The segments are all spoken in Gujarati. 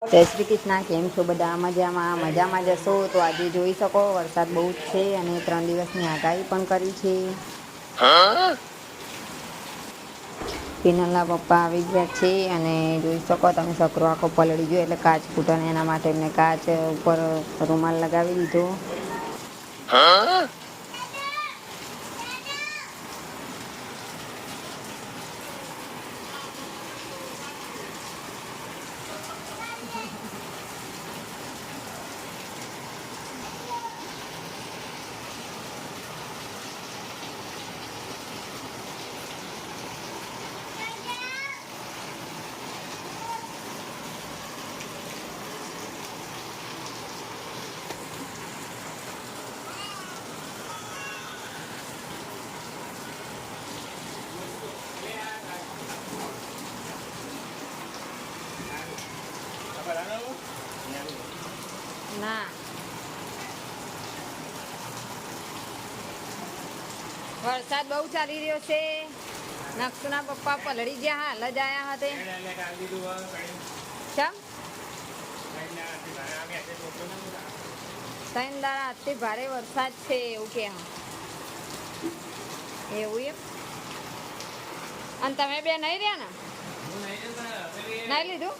જય શ્રી કૃષ્ણ. કેમ છો બધા? મજામાં જશો તો આજે જોઈ શકો વરસાદ બહુ જ છે અને 3 દિવસની આગાહી પણ કરી છે. પિનલના પપ્પા આવી ગયા છે અને જોઈ શકો તમે સકરો આખો પલળી ગયો એટલે કાચ ફૂટે ને એના માટે એમને કાચ ઉપર રૂમાલ લગાવી દીધો. ના વરસાદ બહુ ચાલી રહ્યો છે. નક્ષુના પપ્પા પલળી ગયા હાલ જ આયા હતા. ચમ ત્રણ દાડા આટલી ભારે વરસાદ છે એવું કે એવું એમ. અને તમે બે નહીં રહ્યા ને? નહીં લીધું?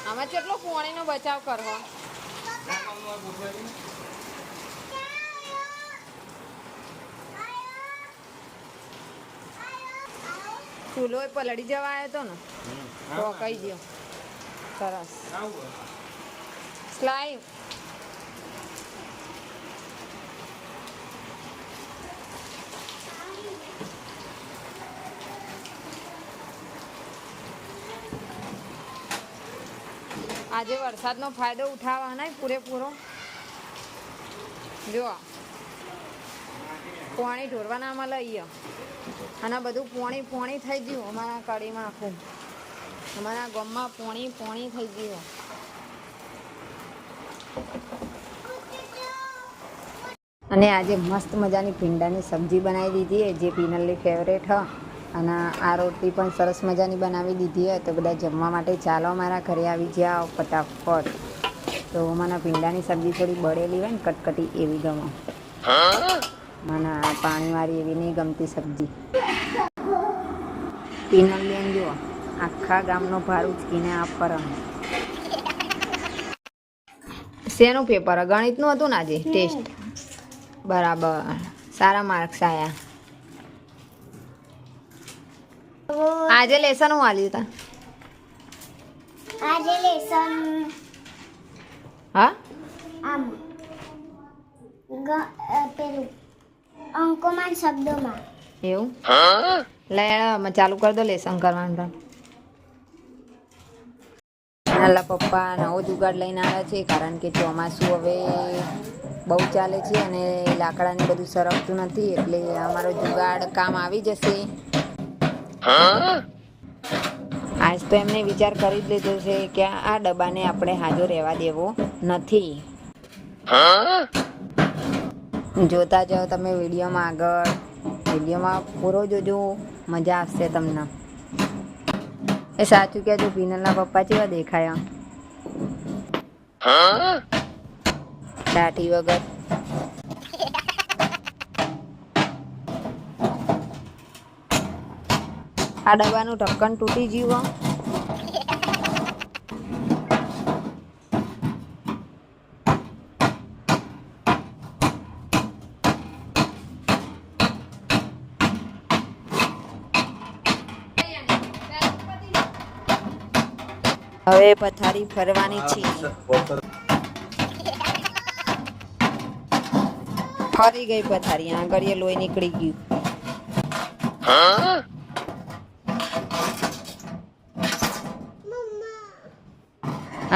આમાં કેટલો પાણીનો બચાવ કરવો. ચૂલો પલળી જવા આવ્યો હતો ને તો કહી દો. સરસ સ્લાઈમ. આજે વરસાદનો ફાયદો ઉઠાવવા નહીં પૂરેપૂરો. જો પાણી ઢોરવાના મળે અહીંયા અને બધું પોણી થઈ ગયું અમારા કડીમાં. આખું અમારા ગામમાં પોણી થઈ ગયું. અને આજે મસ્ત મજાની ભીંડાની સબ્જી બનાવી દીધી જે પિનલની ફેવરેટ હ. અને આ રોટલી પણ સરસ મજાની બનાવી દીધી હોય તો બધા જમવા માટે ચાલો મારા ઘરે આવી જાઓ ફટાફટ. તો મને ભીંડાની સબ્જી થોડી બળેલી હોય ને કટકટી એવી ગમે. મને પાણીવાળી એવી નહીં ગમતી સબ્જી. પિનલ બેન જુઓ આખા ગામનો ભાર ઉચકીને આ પર. શેનું પેપર? ગણિતનું હતું ને આજે ટેસ્ટ. બરાબર, સારા માર્ક્સ આવ્યા. આજે લેસન હું આલ્યું તા? આજે લેસન હા પેલું અંકોમાં શબ્દોમાં. એવું? લે ચાલુ કરી દો લેસન કરવાનું. નાના પપ્પા નવો જુગાડ લઈને આવ્યા છે કારણ કે ચોમાસું હવે બહુ ચાલે છે અને લાકડાને બધું સરકતું નથી એટલે અમારો જુગાડ કામ આવી જશે. આજ તો એમને વિચાર કરી જ લીધો છે કે આ ડબ્બાને આપણે હાજો રહેવા દેવો નથી. જોતા જાઓ તમે વિડીયોમાં આગળ. વિડીયોમાં પૂરો જોજો, મજા આવશે તમને. એ સાચું કહેજો પિનલના પપ્પા કેવા દેખાયા? દાઢી વગર. આ ડબ્બાનું ઢક્કન તૂટી ગયું. હવે પથારી ફરવાની છે. ફરી ગઈ પથારી. આગળ લોહી નીકળી ગયું.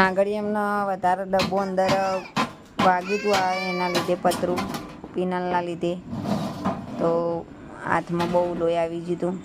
આગળ એમને વધારે ડબ્બો અંદર વાગ્યું હતું એના લીધે પતરું પિનલના લીધે તો હાથમાં બહુ લોહી આવી ગયું.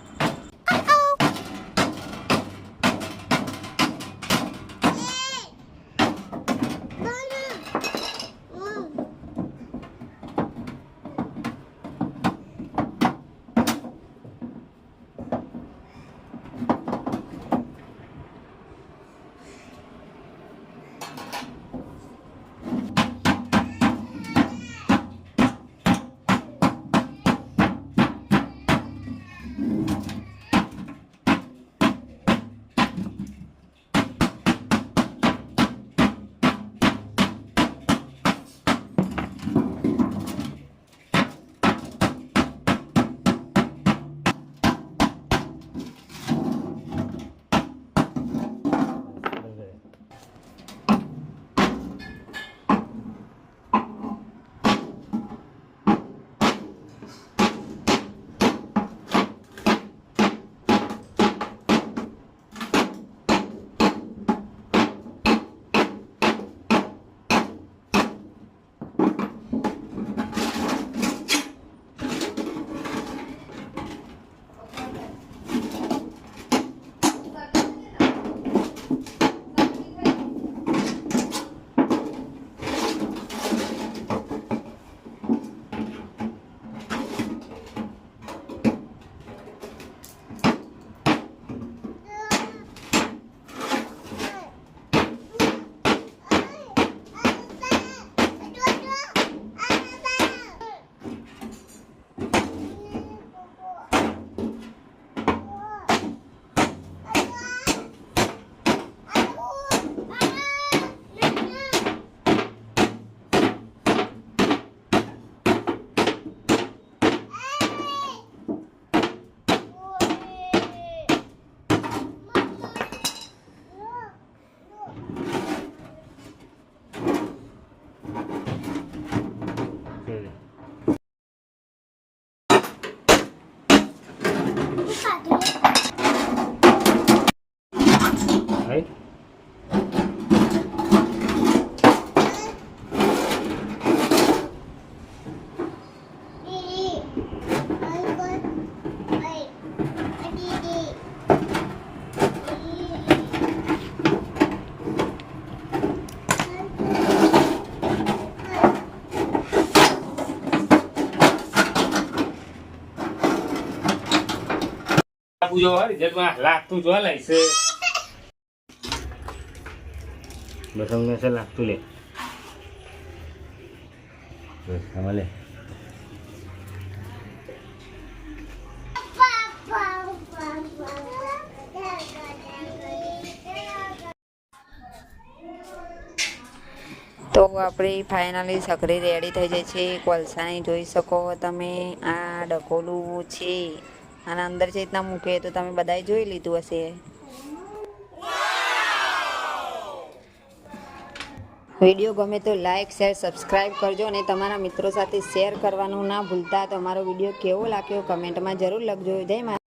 બાપુ જો રિઝલ્ટમાં લાગતું જો લઈશ બસ અમને છે લાગતું લે બસ આમાં લે તો આપણી ફાઇનલી સકરી રેડી થઈ જાય છે કોલસાની જોઈ શકો તમે આ ડકોલું છે આના અંદર જે રીતના મૂકે તો તમે બધાએ જોઈ લીધું હશે વિડીયો ગમે તો લાઈક શેર સબસ્ક્રાઈબ કરજો અને તમારા મિત્રો સાથે શેર કરવાનું ના ભૂલતા તમારો વિડીયો કેવો લાગ્યો કમેન્ટમાં જરૂર લખજો જય મા